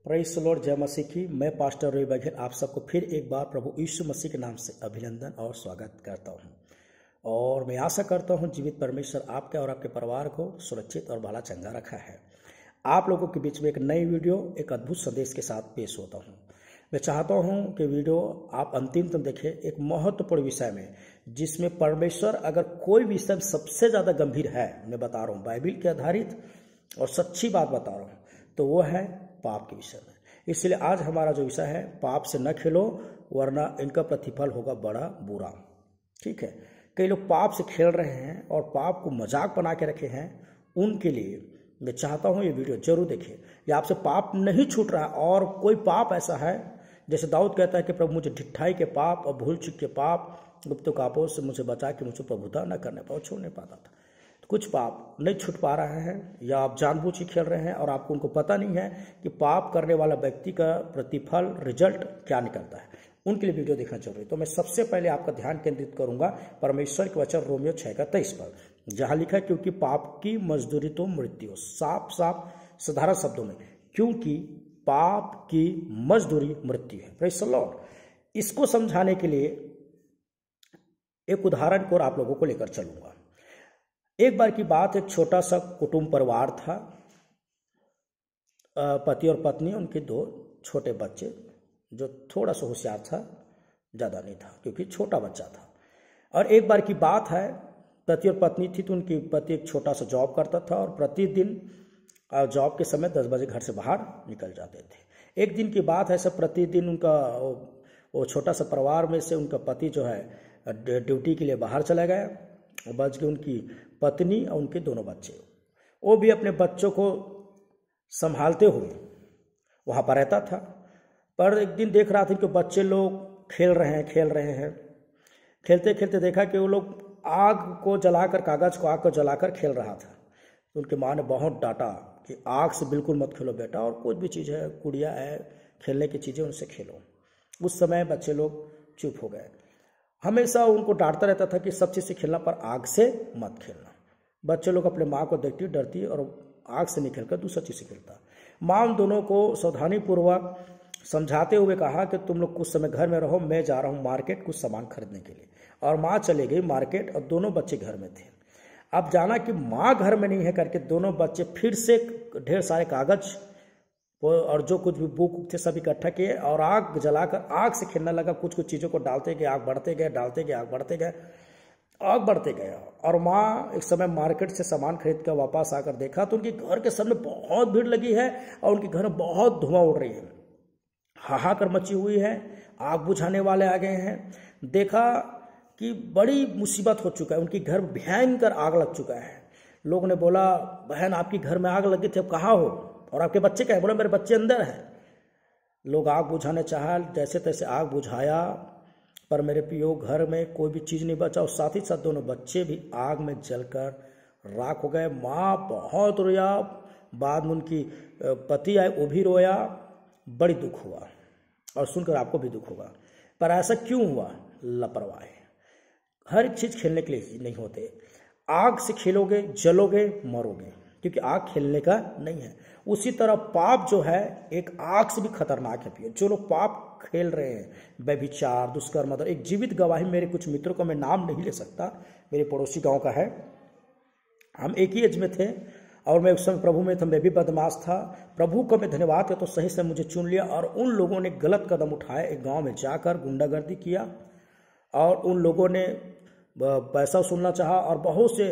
Praise the Lord, जय मसीह की। मैं पास्टर रवि बघेल आप सबको फिर एक बार प्रभु यीशु मसीह के नाम से अभिनंदन और स्वागत करता हूं। और मैं आशा करता हूं जीवित परमेश्वर आपके और आपके परिवार को सुरक्षित और भला चंगा रखा है। आप लोगों के बीच में एक नई वीडियो, एक अद्भुत संदेश के साथ पेश होता हूं। मैं चाहता हूं कि वीडियो आप अंतिम तक देखें, एक महत्वपूर्ण विषय में, जिसमें परमेश्वर अगर कोई विषय सबसे ज़्यादा गंभीर है, मैं बता रहा हूँ बाइबिल के आधारित और सच्ची बात बता रहा हूँ, तो वो है पाप के विषय में। इसलिए आज हमारा जो विषय है, पाप से न खेलो वरना इनका प्रतिफल होगा बड़ा बुरा। ठीक है, कई लोग पाप से खेल रहे हैं और पाप को मजाक बना के रखे हैं। उनके लिए मैं चाहता हूं ये वीडियो जरूर देखिए। या आपसे पाप नहीं छूट रहा और कोई पाप ऐसा है, जैसे दाऊद कहता है कि प्रभु मुझे ढिठाई के पाप और भूल चूक के पाप, गुप्त कापों से मुझे बचा के मुझे प्रभुता न करने पाओ, छोड़ने पाता था। कुछ पाप नहीं छूट पा रहा है, या आप जानबूझ के खेल रहे हैं और आपको उनको पता नहीं है कि पाप करने वाला व्यक्ति का प्रतिफल, रिजल्ट क्या निकलता है। उनके लिए वीडियो देखना जरूरी। तो मैं सबसे पहले आपका ध्यान केंद्रित करूंगा परमेश्वर के वचन रोमियो 6:23 पर, जहां लिखा है क्योंकि पाप की मजदूरी तो मृत्यु। साफ साफ साधारण शब्दों में, क्योंकि पाप की मजदूरी मृत्यु है। Praise the Lord. इसको समझाने के लिए एक उदाहरण को आप लोगों को लेकर चलूंगा। एक बार की बात, एक छोटा सा कुटुंब परिवार था। पति और पत्नी, उनके 2 छोटे बच्चे, जो थोड़ा सा होशियार था, ज़्यादा नहीं था क्योंकि छोटा बच्चा था। और एक बार की बात है, पति और पत्नी थी, तो उनकी पति एक छोटा सा जॉब करता था और प्रतिदिन जॉब के समय 10 बजे घर से बाहर निकल जाते थे। एक दिन की बात है, सब प्रतिदिन उनका वो छोटा सा परिवार में से उनका पति जो है ड्यूटी के लिए बाहर चला गया और बच गई उनकी पत्नी और उनके 2 बच्चे। वो भी अपने बच्चों को संभालते हुए वहाँ पर रहता था। पर एक दिन देख रहा था कि बच्चे लोग खेल रहे हैं। खेलते खेलते देखा कि वो लोग आग को जलाकर, कागज़ को आग को जलाकर खेल रहा था। तो उनकी माँ ने बहुत डांटा कि आग से बिल्कुल मत खेलो बेटा, और कुछ भी चीज़ है, गुड़िया है, खेलने की चीज़ें, उनसे खेलो। उस समय बच्चे लोग चुप हो गए। हमेशा उनको डांटता रहता था कि सब चीज़ से खेलना, पर आग से मत खेलना। बच्चे लोग अपने माँ को देखती, डरती और आग से नहीं खेलकर दूसरा चीज़ से खेलता। माँ उन दोनों को सावधानीपूर्वक समझाते हुए कहा कि तुम लोग कुछ समय घर में रहो, मैं जा रहा हूँ मार्केट कुछ सामान खरीदने के लिए। और माँ चले गई मार्केट और दोनों बच्चे घर में थे। अब जाना कि माँ घर में नहीं है करके दोनों बच्चे फिर से ढेर सारे कागज और जो कुछ भी बुक थे सब इकट्ठा किए और आग जलाकर आग से खेलने लगा। कुछ कुछ चीज़ों को डालते गए, आग बढ़ते गए, आग बढ़ते गए। और माँ एक समय मार्केट से सामान खरीद कर वापस आकर देखा तो उनके घर के सामने बहुत भीड़ लगी है और उनके घर में बहुत धुआं उड़ रही है, हाहाकार मची हुई है, आग बुझाने वाले आ गए हैं। देखा कि बड़ी मुसीबत हो चुका है, उनके घर भयंकर आग लग चुका है। लोगों ने बोला, बहन आपकी घर में आग लगी थी, अब कहाँ हो और आपके बच्चे क्या है? बोला मेरे बच्चे अंदर हैं। लोग आग बुझाने चाहा, जैसे तैसे आग बुझाया, पर मेरे पियो घर में कोई भी चीज़ नहीं बचा और साथ ही साथ दोनों बच्चे भी आग में जलकर राख हो गए। माँ बहुत रोया, बाद में उनकी पति आए, वो भी रोया, बड़ी दुख हुआ और सुनकर आपको भी दुख होगा। पर ऐसा क्यों हुआ? लापरवाही। हर एक चीज़ खेलने के लिए नहीं होते। आग से खेलोगे, जलोगे, मरोगे, क्योंकि आग खेलने का नहीं है। उसी तरह पाप जो है एक आग से भी खतरनाक है। जो लोग पाप खेल रहे हैं, व्यभिचार, दुष्कर्म, एक जीवित गवाही, मेरे कुछ मित्रों का मैं नाम नहीं ले सकता, मेरे पड़ोसी गांव का है। हम एक ही एज में थे और मैं उस समय प्रभु में था, मैं भी बदमाश था। प्रभु का मैं धन्यवाद है तो सही से मुझे चुन लिया और उन लोगों ने गलत कदम उठाए, एक गाँव में जाकर गुंडागर्दी किया और उन लोगों ने पैसा वसूलना चाहा और बहुत से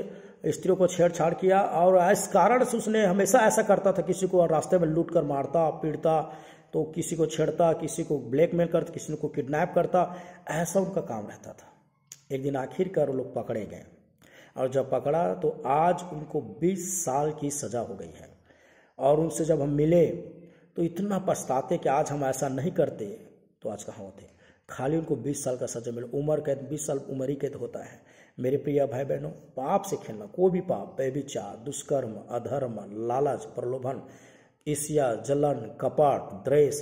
स्त्रियों को छेड़छाड़ किया। और इस कारण से उसने हमेशा ऐसा करता था, किसी को रास्ते में लूट कर मारता, पीटता, तो किसी को छेड़ता, किसी को ब्लैकमेल करता, किसी को किडनैप करता, ऐसा उनका काम रहता था। एक दिन आखिरकार वो लोग पकड़े गए और जब पकड़ा तो आज उनको 20 साल की सज़ा हो गई है। और उनसे जब हम मिले तो इतना पछताते कि आज हम ऐसा नहीं करते तो आज कहाँ होते। खाली उनको 20 साल का सजा मिला। उम्र कैद, 20 साल उम्र ही कैद होता है। मेरे प्रिय भाई बहनों, पाप से खेलना, कोई भी पाप, व्यभिचार, दुष्कर्म, अधर्म, लालच, प्रलोभन, ईर्ष्या, जलन, कपट, द्वेष,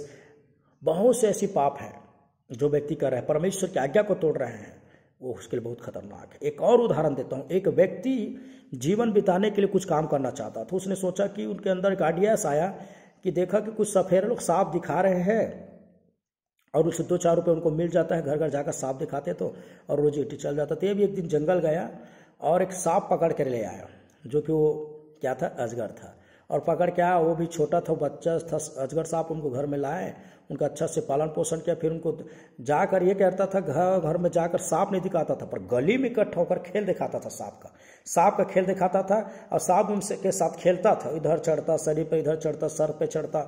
बहुत से ऐसी पाप हैं जो व्यक्ति कर रहे हैं, परमेश्वर की आज्ञा को तोड़ रहे हैं, वो उसके लिए बहुत खतरनाक है। एक और उदाहरण देता हूँ। एक व्यक्ति जीवन बिताने के लिए कुछ काम करना चाहता था। उसने सोचा कि उनके अंदर एक आइडियास आया कि देखा कि कुछ सफेरे लोग सांप दिखा रहे हैं और उससे 2-4 रुपये उनको मिल जाता है, घर घर जाकर सांप दिखाते तो और रोजी रोटी चल जाता। तो ये भी एक दिन जंगल गया और एक सांप पकड़ कर ले आया, जो कि वो क्या था, अजगर था। और पकड़ के आया, वो भी छोटा था, बच्चा था अजगर सांप। उनको घर में लाए, उनका अच्छा से पालन पोषण किया। फिर उनको जाकर ये कहता था, घर घर में जाकर सांप नहीं दिखाता था, पर गली में इकट्ठा होकर खेल दिखाता था, सांप का खेल दिखाता था। और सांप उनसे के साथ खेलता था, इधर चढ़ता शरीर पे, इधर चढ़ता सर पे चढ़ता,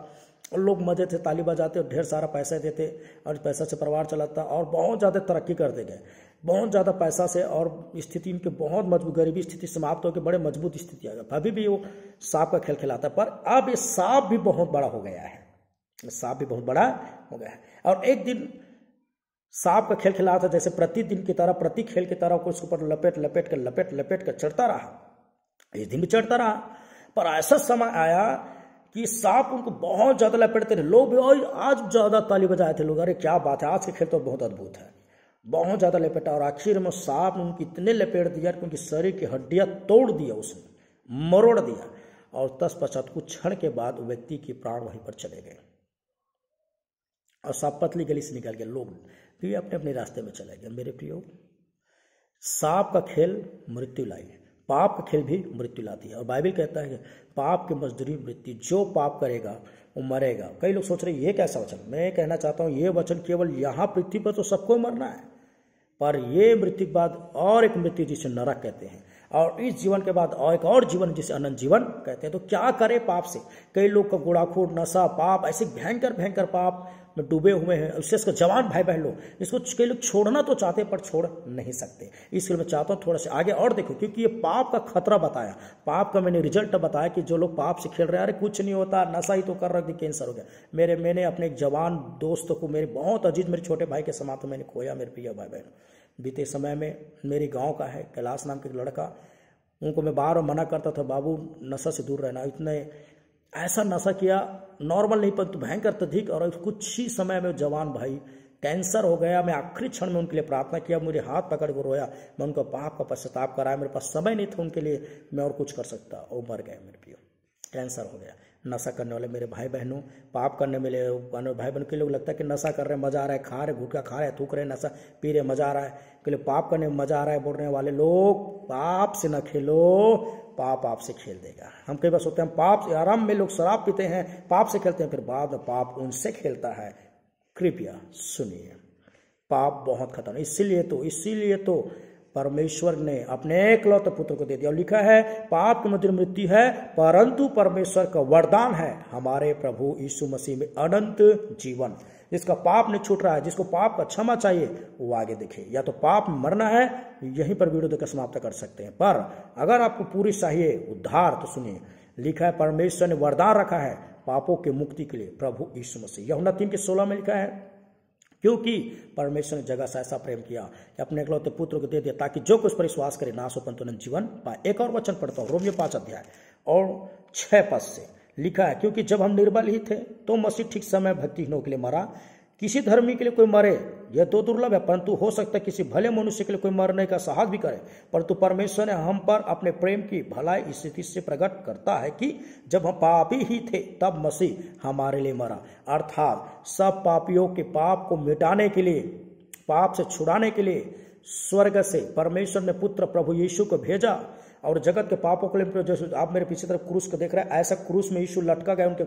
और लोग मजे थे, ताली बजाते और ढेर सारा पैसा देते और पैसा से परिवार चलाता और बहुत ज़्यादा तरक्की करते गए, बहुत ज़्यादा पैसा से। और स्थिति इनके बहुत मजबूत, गरीबी स्थिति समाप्त होकर बड़े मजबूत स्थिति आ गई। अभी भी वो सांप का खेल खिलाता है, पर अब ये सांप भी बहुत बड़ा हो गया है, सांप भी बहुत बड़ा हो गया है। और एक दिन सांप का खेल खिलाता, जैसे प्रतिदिन की तरह, प्रति खेल की तरह उसके ऊपर लपेट कर चढ़ता रहा। इस दिन भी चढ़ता रहा, पर ऐसा समय आया कि सांप उनको बहुत ज्यादा लपेटते रहे। लोग भी आज ज्यादा ताली बजाए थे लोग, अरे क्या बात है, आज के खेल तो बहुत अद्भुत है, बहुत ज्यादा लपेटा। और आखिर में सांप ने उनकी इतने लपेट दिया कि उनकी शरीर की हड्डियां तोड़ दिया, उसने मरोड़ दिया। और तत्पश्चात कुछ क्षण के बाद व्यक्ति के प्राण वहीं पर चले गए और सांप पतली गली से निकल गए। लोग भी अपने अपने रास्ते में चले गए। मेरे प्रियो, सांप का खेल मृत्यु लाई है, पाप का खेल भी मृत्यु लाती है। और बाइबल कहता है कि पाप की मजदूरी मृत्यु, जो पाप करेगा वो मरेगा। कई लोग सोच रहे ये कैसा वचन, मैं कहना चाहता हूँ ये वचन केवल यहाँ पृथ्वी पर तो सबको मरना है, पर ये मृत्यु के बाद और एक मृत्यु जिसे नरक कहते हैं, और इस जीवन के बाद और एक और जीवन जिसे अनंत जीवन कहते हैं। तो क्या करे पाप से? कई लोग का गुड़ाखोर, नशा, पाप, ऐसे भयंकर भयंकर पाप में डूबे हुए हैं। उससे जवान भाई बहन लोग, इसको कई लोग छोड़ना तो चाहते पर छोड़ नहीं सकते। इसलिए मैं चाहता हूँ थोड़ा सा आगे और देखो, क्योंकि ये पाप का खतरा बताया, पाप का मैंने रिजल्ट बताया कि जो लोग पाप से खेल रहे हैं, अरे कुछ नहीं होता, नशा ही तो कर रहे, कैंसर हो गया। मैंने अपने एक जवान दोस्तों को, मेरे बहुत अजीज, मेरे छोटे भाई के समान तो मैंने खोया। मेरे प्रिय भाई बहन, बीते समय में मेरे गाँव का है कैलाश नाम का एक लड़का, उनको मैं बार मना करता था, बाबू नशा से दूर रहना। इतने ऐसा नशा किया, नॉर्मल नहीं परंतु भयंकर अधिक, और कुछ ही समय में जवान भाई कैंसर हो गया। मैं आखिरी क्षण में उनके लिए प्रार्थना किया, मेरे हाथ पकड़ कर रोया, मैं उनका पाप का पश्चाताप कराया। मेरे पास समय नहीं था उनके लिए मैं और कुछ कर सकता, वो मर गए मेरे प्रियो, कैंसर हो गया। नशा करने वाले मेरे भाई बहनों, पाप करने वाले भाई बहनों के लोग लगता है कि नशा कर रहे हैं मजा आ रहा है, खा रहे, गुटखा खा रहे, थूक रहे, नशा पी रहे, मजा आ रहा है, के लिए पाप करने में मजा आ रहा है। बोलने वाले लोग, पाप से न खेलो, पाप आपसे खेल देगा। हम कई बार सोचते हैं पाप से आराम में, लोग शराब पीते हैं, पाप से खेलते हैं, फिर बाद में पाप उनसे खेलता है। कृपया सुनिए, पाप बहुत खतरनाक, इसीलिए तो परमेश्वर ने अपने एकलौते पुत्र को दे दिया। और लिखा है पाप की मृत्यु मृत्यु है, परंतु परमेश्वर का वरदान है हमारे प्रभु यीशु मसीह में अनंत जीवन। जिसका पाप नहीं छूट रहा है, जिसको पाप का क्षमा चाहिए, वो आगे देखे। या तो पाप में मरना है, यहीं पर वीडियो देखकर समाप्त कर सकते हैं, पर अगर आपको पूरी चाहिए उद्धार तो सुनिए, लिखा है परमेश्वर ने वरदान रखा है पापों के मुक्ति के लिए प्रभु यीशु मसीह। यूहन्ना 3:16 में लिखा है, क्योंकि परमेश्वर ने जगत से ऐसा प्रेम किया कि अपने एकलौते पुत्र को दे दिया, ताकि जो कुछ पर विश्वास करे नाश हो परंतु अनंत जीवन पाए। एक और वचन पढ़ता हूं, रोमियो 5 अध्याय और 6 पद से लिखा है, क्योंकि जब हम निर्बल ही थे तो मसीह ठीक समय भक्तिहीनों के लिए मरा। किसी धर्मी के लिए कोई मरे यह तो दुर्लभ है, परंतु हो सकता है किसी भले मनुष्य के लिए कोई मरने का साहस भी करे। परंतु परमेश्वर ने हम पर अपने प्रेम की भलाई इस स्थिति से प्रकट करता है कि जब हम पापी ही थे तब मसीह हमारे लिए मरा। अर्थात सब पापियों के पाप को मिटाने के लिए, पाप से छुड़ाने के लिए स्वर्ग से परमेश्वर ने पुत्र प्रभु यीशु को भेजा और जगत के पापों के लिए, जैसे आप मेरे पीछे तरफ क्रूस को देख रहे हैं, ऐसा क्रूस में यीशु लटका गया, उनके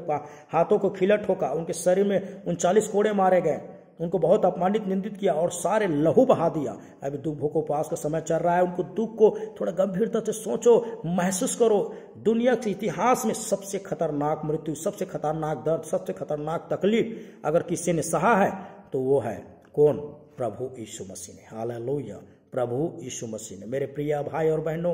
हाथों को खिला ठोका, उनके शरीर में 39 कोड़े मारे गए, उनको बहुत अपमानित निंदित किया और सारे लहू बहा दिया। अभी दुख भूख उपवास का समय चल रहा है, उनको दुख को थोड़ा गंभीरता से सोचो, महसूस करो। दुनिया के इतिहास में सबसे खतरनाक मृत्यु, सबसे खतरनाक दर्द, सबसे खतरनाक तकलीफ अगर किसी ने सहा है तो वो है कौन? प्रभु यीशु मसीह ने। हालेलुया, प्रभु यीशु मसीह ने। मेरे प्रिय भाई और बहनों,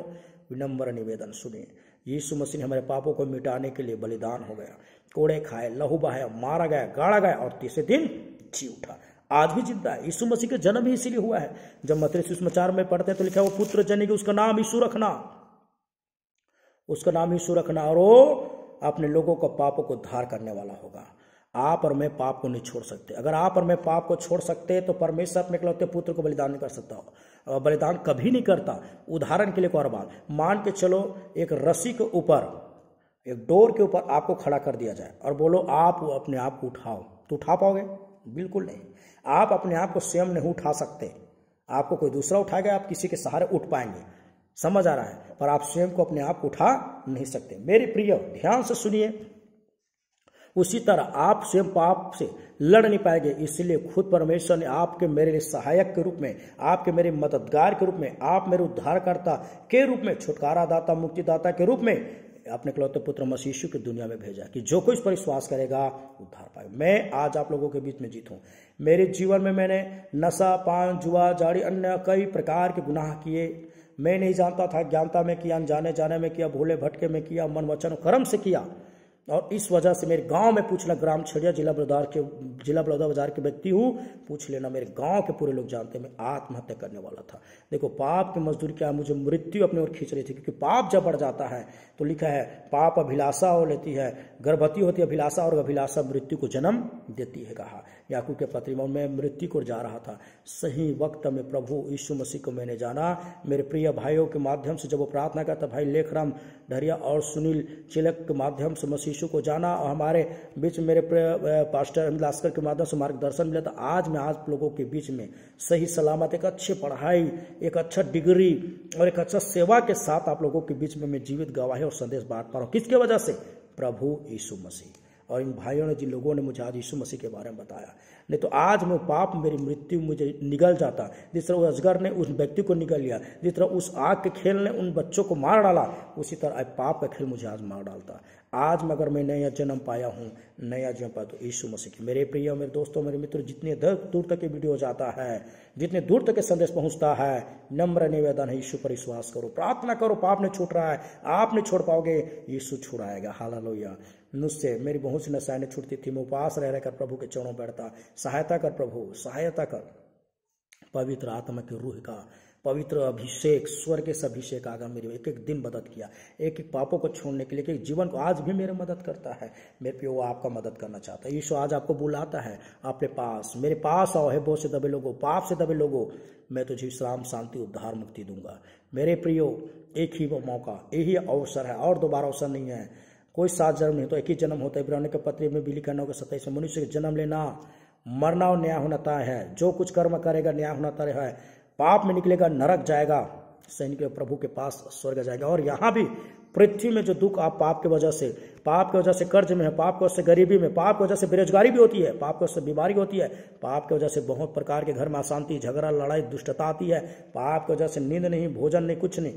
विनम्र निवेदन सुनिए, यीशु मसीह ने हमारे पापों को मिटाने के लिए बलिदान हो गया, कोड़े खाए, लहू बहाया, मारा गया, गाड़ा गया और तीसरे दिन जी उठा, आज भी जिंदा है। यीशु मसीह का जन्म ही इसीलिए हुआ है। जब मत्ती सुसमाचार में पढ़ते हैं तो लिखा है वो पुत्र जनेगी, उसका नाम यीशु रखना, उसका नाम यीशु रखना, और वो अपने लोगों को पापों को उद्धार करने वाला होगा। आप और मैं पाप को नहीं छोड़ सकते। अगर आप और मैं पाप को छोड़ सकते तो परमेश्वर अपने इकलौते पुत्र को बलिदान नहीं कर सकता, बलिदान कभी नहीं करता। उदाहरण के लिए एक और बात मान के चलो, एक रस्सी के ऊपर एक डोर के ऊपर आपको खड़ा कर दिया जाए और बोलो आप अपने आप को उठाओ, तो उठा पाओगे? बिल्कुल नहीं। आप अपने आप को स्वयं नहीं उठा सकते, आपको कोई दूसरा उठाएगा, आप किसी के सहारे उठ पाएंगे, समझ आ रहा है, पर आप स्वयं को अपने आप को उठा नहीं सकते। मेरे प्रिय ध्यान से सुनिए, उसी तरह आप स्वयं पाप से लड़ नहीं पाएंगे, इसलिए खुद परमेश्वर ने आपके मेरे लिए सहायक के रूप में, आपके मेरे मददगार के रूप में, आप मेरे उद्धारकर्ता के रूप में, छुटकारा दाता मुक्तिदाता के रूप में अपने इकलौते पुत्र मसीह यीशु की दुनिया में भेजा कि जो कोई इस पर विश्वास करेगा उद्धार पाए। मैं आज आप लोगों के बीच में जीतूं। मेरे जीवन में मैंने नशा, पान, जुआ, जाड़ी, अन्य कई प्रकार के गुनाह किए। मैं नहीं जानता था, ज्ञानता में किया, अनजाने जाने में किया, भोले भटके में किया, मन वचन कर्म से किया। और इस वजह से मेरे गांव में पूछना, ग्राम छड़िया जिला बलौदा बाजार के व्यक्ति हूँ, पूछ लेना, मेरे गांव के पूरे लोग जानते हैं मैं आत्महत्या करने वाला था। देखो पाप की मजदूरी क्या है, मुझे मृत्यु अपनी ओर खींच रही थी, क्योंकि पाप जब बढ़ जाता है तो लिखा है पाप अभिलाषा हो लेती है, गर्भवती होती है अभिलाषा, और अभिलाषा मृत्यु को जन्म देती है। कहा याकूब के पत्री में, मैं मृत्यु को जा रहा था, सही वक्त में प्रभु यीशु मसीह को मैंने जाना। मेरे प्रिय भाइयों के माध्यम से जब वो प्रार्थना करता, भाई लेखराम ढरिया और सुनील चिलक के माध्यम से मसीह यीशु को जाना, और हमारे बीच मेरे पास्टर अमित लास्कर के माध्यम से मार्गदर्शन मिला, था आज मैं आप लोगों के बीच में सही सलामत एक अच्छी पढ़ाई, एक अच्छा डिग्री और एक अच्छा सेवा के साथ आप लोगों के बीच में मैं जीवित गवाही और संदेश बांट पा रहा हूँ। किसके वजह से? प्रभु यीशु मसीह और इन भाइयों ने, जिन लोगों ने मुझे आज यीशु मसीह के बारे में बताया। नहीं तो आज मैं पाप, मेरी मृत्यु मुझे निगल जाता। जिस तरह उस अजगर ने उस व्यक्ति को निगल लिया, जिस तरह उस आग के खेल ने उन बच्चों को मार डाला, उसी तरह पाप का खेल मुझे आज मार डालता। आज मगर मैं नया जन्म पाया हूँ, नया जन्म पाया तो यीशु मसीह की। मेरे प्रिय, मेरे दोस्तों, मेरे मित्र, जितने दूर तक ये वीडियो जाता है, जितने दूर तक ये संदेश पहुंचता है, नम्र निवेदन है, यीशु पर विश्वास करो, प्रार्थना करो। पाप नहीं छूट रहा है, आप नहीं छोड़ पाओगे, यीशु छुड़ाएगा। हालेलुया। मुझसे मेरी बहुत सी नशाएं छूटती थी, मैं उपास रह कर प्रभु के चरणों बैठता, सहायता कर प्रभु, सहायता कर। पवित्र आत्मा की रूह का पवित्र अभिषेक, स्वर्ग से अभिषेक आगा मेरे एक एक दिन मदद किया, एक एक पापों को छोड़ने के लिए, एक जीवन को आज भी मेरे मदद करता है। मेरे पे वो आपका मदद करना चाहता है। यीशु आज आपको बुलाता है अपने पास, मेरे पास आओ, है बोझ से दबे लोगों, पाप से दबे लोगों, मैं तुझे विश्राम, शांति, उद्धार, मुक्ति दूंगा। मेरे प्रियो, एक ही वो मौका, यही अवसर है, और दोबारा अवसर नहीं है। कोई 7 जन्म नहीं तो एक ही जन्म होता है। इब्रानी के पत्र में बिली करना होगा 27 में, मनुष्य के जन्म लेना, मरना और न्याय होना तय है। जो कुछ कर्म करेगा न्याय होना तय है। पाप में निकलेगा नरक जाएगा, सैनिक प्रभु के पास स्वर्ग जाएगा। और यहाँ भी पृथ्वी में जो दुख आप पाप के वजह से कर्ज में है, पाप की वजह से गरीबी में, पाप की वजह से बेरोजगारी भी होती है, पाप की वजह से बीमारी होती है, पाप की वजह से बहुत प्रकार के घर में अशांति, झगड़ा, लड़ाई, दुष्टता आती है, पाप की वजह से नींद नहीं, भोजन नहीं, कुछ नहीं।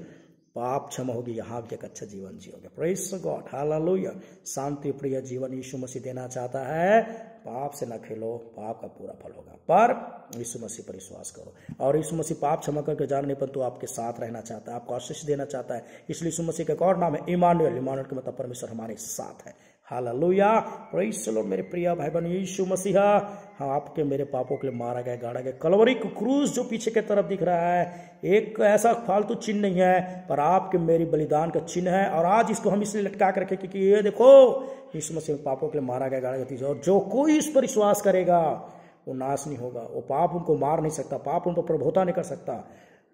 पाप क्षमा होगी, यहाँ भी एक अच्छा जीवन जियोगे। Praise God, hallelujah. शांति प्रिय जीवन यीशु मसीह देना चाहता है। पाप से न खेलो, पाप का पूरा फल होगा, पर यीशु मसीह पर विश्वास करो। और यीशु मसीह पाप क्षमा करके जान नहीं, परंतु आपके साथ रहना चाहता है, आपको आशीष देना चाहता है। इसलिए यीशु मसीह का एक और नाम है इमानुएल। इमानुएल का मतलब परमेश्वर हमारे साथ है। Hallelujah, praise the Lord. मेरे प्रिय भाई बहन, यीशु मसीहा हाँ आपके मेरे पापों के लिए मारा गया, गाड़ा गया। कलवरी का क्रूस जो पीछे की तरफ दिख रहा है, एक ऐसा फालतू चिन्ह नहीं है, पर आपके मेरी बलिदान का चिन्ह है। और आज इसको हम इसलिए लटका कर रखे क्योंकि ये देखो यीशु मसीह पापों के लिए मारा गया, गाड़ा गया। और जो कोई इस पर विश्वास करेगा वो नाश नहीं होगा। वो पाप उनको मार नहीं सकता, पाप उनको प्रभुता नहीं कर सकता,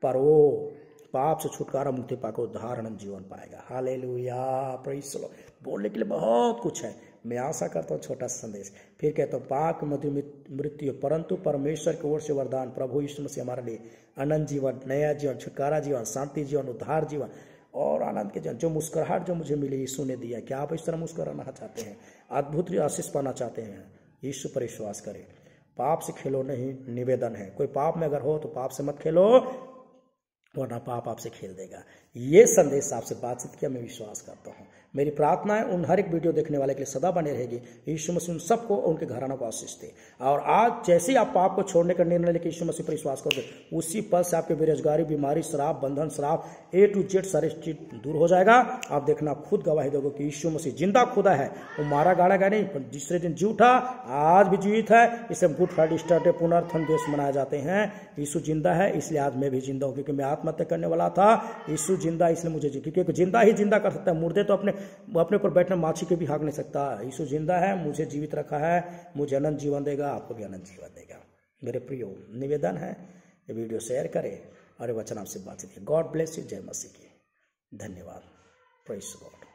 पर वो पाप से छुटकारा, मुक्ति पाकर उद्धार अनंत जीवन पाएगा। Hallelujah, praise the Lord. बोलने के लिए बहुत कुछ है, मैं आशा करता हूँ छोटा सा संदेश। फिर कहता हूँ पाप मृत्यु, परंतु परमेश्वर की ओर से वरदान प्रभु यीशु मसीह हमारे लिए अनंत जीवन, नया जीवन, छुटकारा जीवन, शांति जीवन, उद्धार जीवन और आनंद के जीवन। जो मुस्कुराहट जो मुझे मिली यीशु ने दिया। क्या आप इस तरह मुस्कुराना चाहते हैं? अद्भुत आशीष पाना चाहते हैं? यीशु पर विश्वास करें। पाप से खेलो नहीं, निवेदन है। कोई पाप में अगर हो तो पाप से मत खेलो, वरना पाप आपसे खेल देगा। ये संदेश आपसे बातचीत किया, मैं विश्वास करता हूँ। मेरी प्रार्थना है उन हर एक वीडियो देखने वाले के लिए सदा बने रहेगी। यीशु मसीह उन सबको, उनके घरानों को आशीष दे। और आज जैसे ही आप पाप को छोड़ने का निर्णय लेकर यीशु मसीह पर विश्वास करोगे, उसी पल से आपके बेरोजगारी, बीमारी, शराब, बंधन, शराब A to Z सारे चीज दूर हो जाएगा। आप देखना, खुद गवाही दोगे कि यीशु मसीह जिंदा खुदा है। वो मारा गाड़ा गया नहीं, पर दूसरे दिन जी उठा, आज भी जीवित है। इसे गुड फ्राइडे, ईस्टर, पुनरुत्थान दिवस मनाए जाते हैं। यीशु जिंदा है, इसलिए आज मैं भी जिंदा हूँ, क्योंकि मैं आत्महत्या करने वाला था। यीशु जिंदा, इसलिए मुझे, क्योंकि जिंदा ही जिंदा कर सकता है। मुर्दे तो अपने ऊपर बैठना माछी के भी हाँक नहीं सकता। यीशु जिंदा है, मुझे जीवित रखा है, मुझे अनंत जीवन देगा, आपको भी अनंत जीवन देगा। मेरे प्रियो, निवेदन है ये वीडियो शेयर करें और ये वचन आपसे बातचीत करें। God bless you. जय मसीह की। धन्यवाद। Praise God.